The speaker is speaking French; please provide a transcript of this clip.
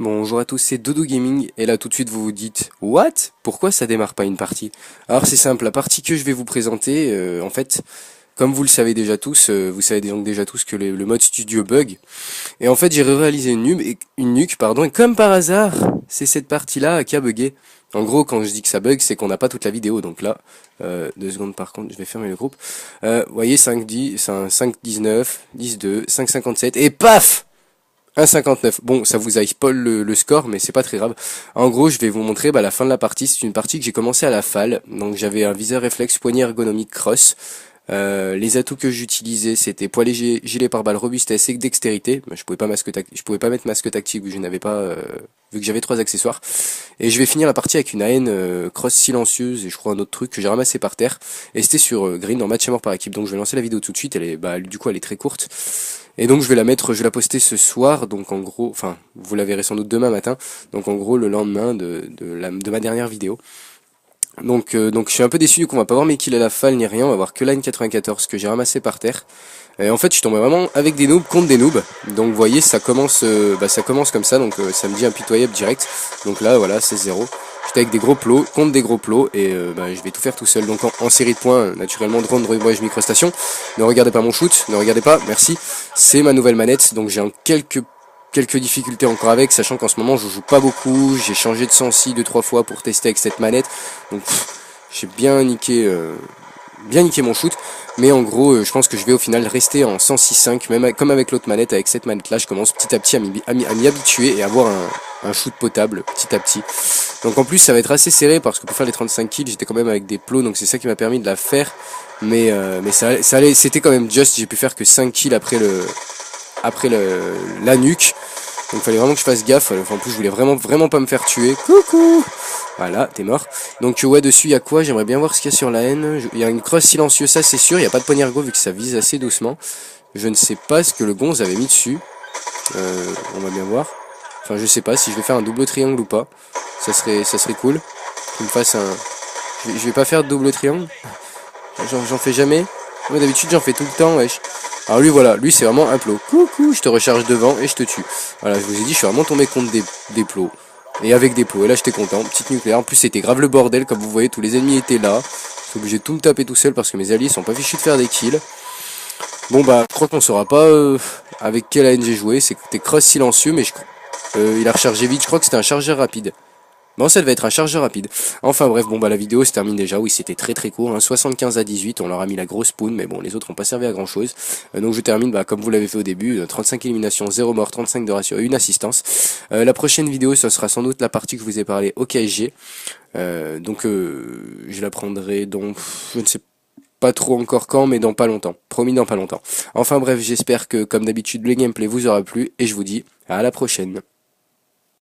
Bonjour à tous, c'est Dodo Gaming, et là tout de suite vous vous dites What? Pourquoi ça démarre pas une partie? Alors c'est simple, la partie que je vais vous présenter, en fait, comme vous le savez déjà tous, vous savez donc déjà tous que le mode studio bug, et en fait j'ai réalisé une nuque, pardon, et comme par hasard, c'est cette partie-là qui a bugué. En gros, quand je dis que ça bug, c'est qu'on n'a pas toute la vidéo, donc là, 2 secondes par contre, je vais fermer le groupe. Vous voyez, 5.10, 5.19, 10.2, 5.57, et paf! 1,59. Bon, ça vous a spoil le score, mais c'est pas très grave. En gros, je vais vous montrer la fin de la partie. C'est une partie que j'ai commencé à la falle. Donc j'avais un viseur réflexe, poignée ergonomique cross. Les atouts que j'utilisais, c'était poids léger, gilet pare-balles, robustesse et dextérité. Je pouvais pas mettre masque tactique vu que je n'avais pas, vu que j'avais 3 accessoires. Et je vais finir la partie avec une AN cross silencieuse et je crois un autre truc que j'ai ramassé par terre. Et c'était sur Green en match à mort par équipe. Donc je vais lancer la vidéo tout de suite. Du coup, elle est très courte. Et donc je vais la poster ce soir. Donc en gros, enfin, vous la verrez sans doute demain matin. Donc en gros, le lendemain de ma dernière vidéo. Donc je suis un peu déçu qu'on va pas voir mes kills à la falle ni rien, on va voir que line 94 que j'ai ramassé par terre. Et en fait je suis tombé vraiment avec des noobs contre des noobs. Donc vous voyez ça commence comme ça, donc ça me dit impitoyable direct. Donc là voilà c'est 0. J'étais avec des gros plots contre des gros plots et je vais tout faire tout seul. Donc en série de points, naturellement drone, rebridge, microstation. Ne regardez pas mon shoot, ne regardez pas, merci. C'est ma nouvelle manette, donc j'ai quelques difficultés encore avec, sachant qu'en ce moment je joue pas beaucoup, j'ai changé de sensi 2-3 fois pour tester avec cette manette, donc j'ai bien niqué mon shoot, mais en gros je pense que je vais au final rester en 106.5, même comme avec l'autre manette, avec cette manette là je commence petit à petit à m'y habituer et avoir un shoot potable petit à petit. Donc en plus ça va être assez serré parce que pour faire les 35 kills j'étais quand même avec des plots, donc c'est ça qui m'a permis de la faire, mais c'était quand même juste, j'ai pu faire que 5 kills après la nuque. Donc fallait vraiment que je fasse gaffe. Enfin, en plus je voulais vraiment pas me faire tuer. Coucou. Voilà, t'es mort. Donc ouais, dessus il y a quoi? J'aimerais bien voir ce qu'il y a sur la haine. Il y a une crosse silencieuse, ça c'est sûr. Il n'y a pas de poignée ergo vu que ça vise assez doucement. Je ne sais pas ce que le gonze avait mis dessus. On va bien voir. Enfin je sais pas si je vais faire un double triangle ou pas. Ça serait cool. Qu'il me fasse un... Je vais pas faire de double triangle. J'en fais jamais. Moi d'habitude j'en fais tout le temps, wesh. Alors lui voilà, lui c'est vraiment un plot. Coucou, je te recharge devant et je te tue. Voilà, je vous ai dit, je suis vraiment tombé contre des plots. Et avec des plots, et là j'étais content, petite nucléaire. En plus c'était grave le bordel, comme vous voyez, tous les ennemis étaient là. Je suis obligé de tout me taper tout seul parce que mes alliés sont pas fichus de faire des kills. Bon bah, je crois qu'on saura pas avec quelle AN j'ai joué, c'était cross silencieux, mais il a rechargé vite, je crois que c'était un chargeur rapide. Bon, ça devait être un chargeur rapide. Enfin bref, bon bah la vidéo se termine déjà. Oui, c'était très court, hein, 75 à 18, on leur a mis la grosse spoon, mais bon, les autres n'ont pas servi à grand chose. Donc je termine, comme vous l'avez fait au début, 35 éliminations, 0 mort, 35 de ratio, 1 assistance. La prochaine vidéo, ce sera sans doute la partie que je vous ai parlé au KSG. Je la prendrai donc, je ne sais pas trop encore quand, mais dans pas longtemps. Promis, dans pas longtemps. Enfin bref, j'espère que comme d'habitude le gameplay vous aura plu, et je vous dis à la prochaine.